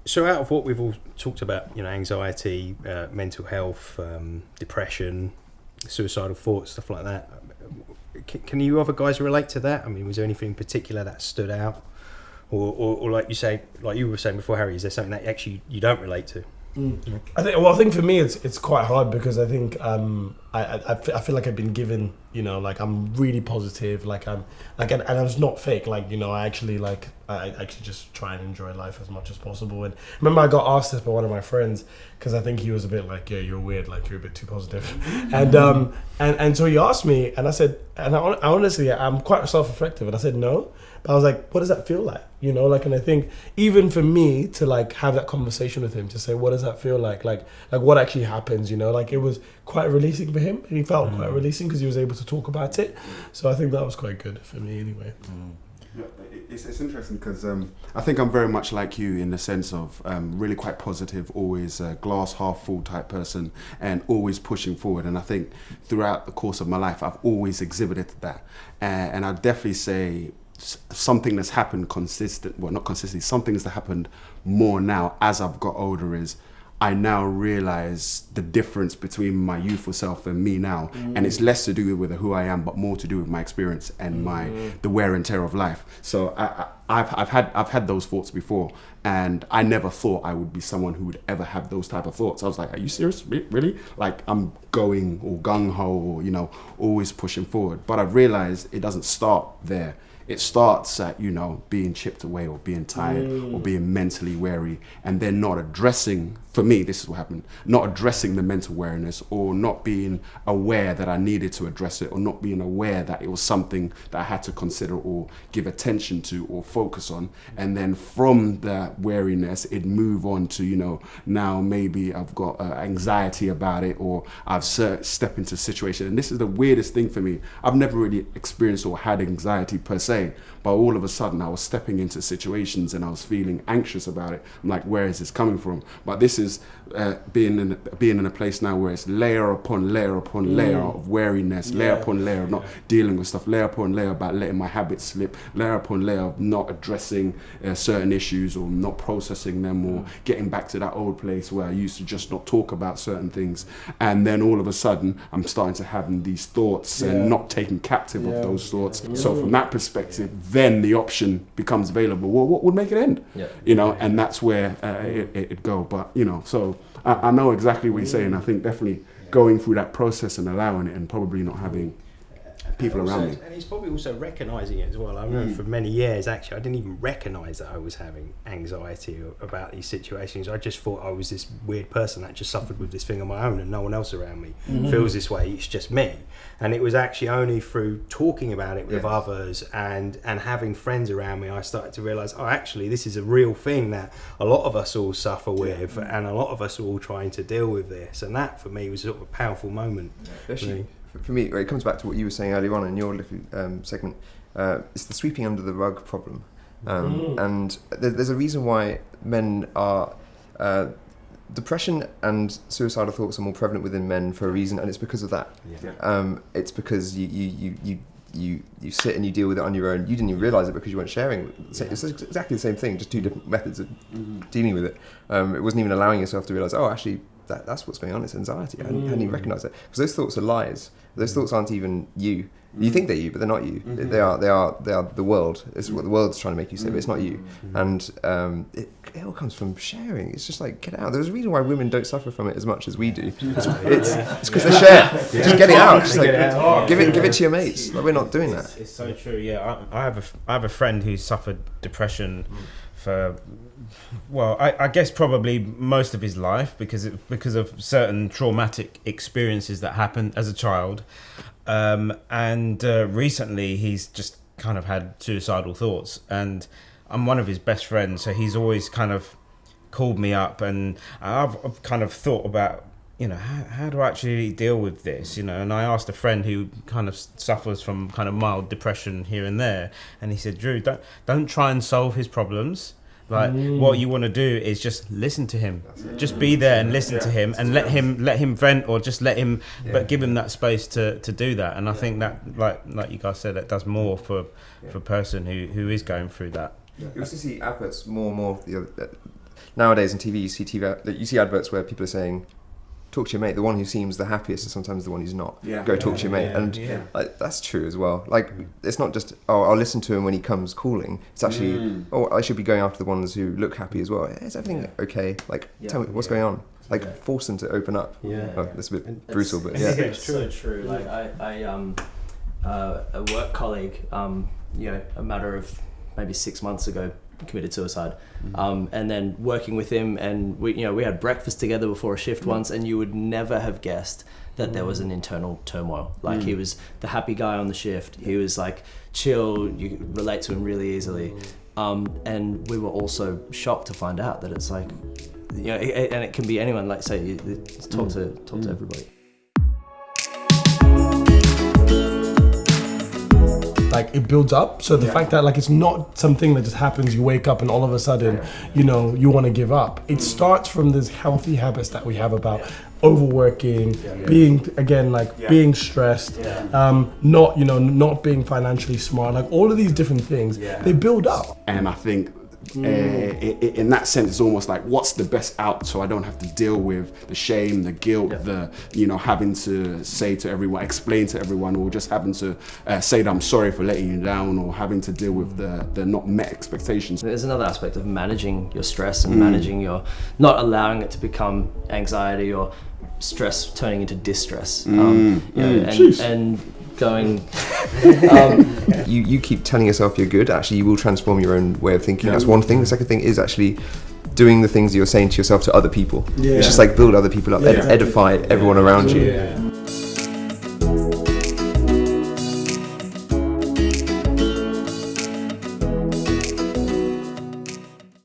So out of what we've all talked about, anxiety, mental health, depression, suicidal thoughts, stuff like that, can you other guys relate to that? I mean, was there anything in particular that stood out? Or like you were saying before, Harry, is there something that actually you don't relate to? I think for me it's quite hard because I think I feel like I've been given, like I'm really positive, like I'm like, and it's not fake, like, I actually just try and enjoy life as much as possible. And I remember I got asked this by one of my friends because I think he was a bit like, yeah, you're weird, like you're a bit too positive. And so he asked me, and I said, and I honestly, I'm quite self-reflective, and I said no. But I was like, what does that feel like? And I think even for me to like have that conversation with him, to say, what does that feel like? Like what actually happens, like it was quite releasing for him. And he felt quite releasing because he was able to talk about it. So I think that was quite good for me anyway. Yeah, it's interesting because I think I'm very much like you in the sense of really quite positive, always a glass half full type person and always pushing forward. And I think throughout the course of my life, I've always exhibited that. And I'd definitely say something that's happened something that's happened more now as I've got older is I now realize the difference between my youthful self and me now, and it's less to do with who I am, but more to do with my experience and the wear and tear of life. So I've had those thoughts before, and I never thought I would be someone who would ever have those type of thoughts. I was like, are you serious? Really? Like I'm going all gung ho, or always pushing forward. But I've realized it doesn't start there. It starts at, being chipped away or being tired or being mentally weary, and then not addressing, for me, this is what happened, not addressing the mental weariness, or not being aware that I needed to address it, or not being aware that it was something that I had to consider or give attention to or focus on. And then from that weariness, it'd move on to, now maybe I've got anxiety about it, or I've stepped into a situation. And this is the weirdest thing for me. I've never really experienced or had anxiety per se, but all of a sudden I was stepping into situations and I was feeling anxious about it. I'm like, where is this coming from? But this is being in a place now where it's layer upon layer upon layer of wariness, layer upon layer of not dealing with stuff, layer upon layer about letting my habits slip, layer upon layer of not addressing certain issues or not processing them, or getting back to that old place where I used to just not talk about certain things. And then all of a sudden I'm starting to have these thoughts and not taking captive of those thoughts. So from that perspective, then the option becomes available. Well, what would make it end? And that's where it'd go. But so I know exactly what you're saying. I think definitely going through that process and allowing it, and probably not having people around me. And he's probably also recognising it as well. I remember for many years, actually, I didn't even recognise that I was having anxiety about these situations. I just thought I was this weird person that just suffered with this thing on my own, and no one else around me feels this way. It's just me. And it was actually only through talking about it with others and having friends around me, I started to realise, actually, this is a real thing that a lot of us all suffer with, and a lot of us are all trying to deal with this. And that, for me, was sort of a powerful moment. For me, it comes back to what you were saying earlier on in your little segment. It's the sweeping under the rug problem. And there's a reason why men are... depression and suicidal thoughts are more prevalent within men for a reason, and it's because of that. It's because you sit and you deal with it on your own. You didn't even realise it because you weren't sharing. It's exactly the same thing, just two different methods of dealing with it. It wasn't even allowing yourself to realise, actually, that's what's going on. It's anxiety. I hadn't even recognised it, because those thoughts are lies. Those thoughts aren't even you. You think they're you, but they're not you. They are the world. It's what the world's trying to make you say, but it's not you. And it all comes from sharing. It's just like, get it out. There's a reason why women don't suffer from it as much as we do. It's because they share. Just get it out. Just like give it to your mates. Like, we're not doing that. It's so true. Yeah, I have a friend who suffered depression for, well, I guess probably most of his life because of certain traumatic experiences that happened as a child. And recently he's just kind of had suicidal thoughts, and I'm one of his best friends, so he's always kind of called me up, and I've kind of thought about, how do I actually deal with this, and I asked a friend who kind of suffers from kind of mild depression here and there, and he said, Drew, don't try and solve his problems. Like, what you want to do is just listen to him. Just be there and listen to him, and let him vent, or just let him, but give him that space to do that. And I think that, like you guys said, that does more for a person who is going through that. You also see adverts more and more. nowadays on TV, you see adverts where people are saying, talk to your mate. The one who seems the happiest is sometimes the one who's not. Go talk to your mate. And like, that's true as well. Like, it's not just, I'll listen to him when he comes calling. It's actually, I should be going after the ones who look happy as well. Is everything okay? Like, tell me what's going on. Like, force them to open up. That's a bit brutal, but It's so true. Like, a work colleague, a matter of maybe 6 months ago, committed suicide, and then working with him, and we had breakfast together before a shift once, and you would never have guessed that there was an internal turmoil. Like, he was the happy guy on the shift. He was like chill. You could relate to him really easily, and we were also shocked to find out that it's like, and it can be anyone. Like, say, talk to everybody. Like, it builds up. So the fact that, like, it's not something that just happens, you wake up and all of a sudden, you want to give up. It starts from these healthy habits that we have about overworking, being, again, like, being stressed, not being financially smart. Like, all of these different things, they build up. And I think in that sense, it's almost like, what's the best out, so I don't have to deal with the shame, the guilt, the having to say to everyone, explain to everyone, or just having to say that I'm sorry for letting you down, or having to deal with the not met expectations. There's another aspect of managing your stress and managing your, not allowing it to become anxiety or stress turning into distress. And going. You keep telling yourself you're good. Actually, you will transform your own way of thinking. That's one thing. The second thing is actually doing the things you're saying to yourself to other people. It's just like build other people up, edify everyone around you.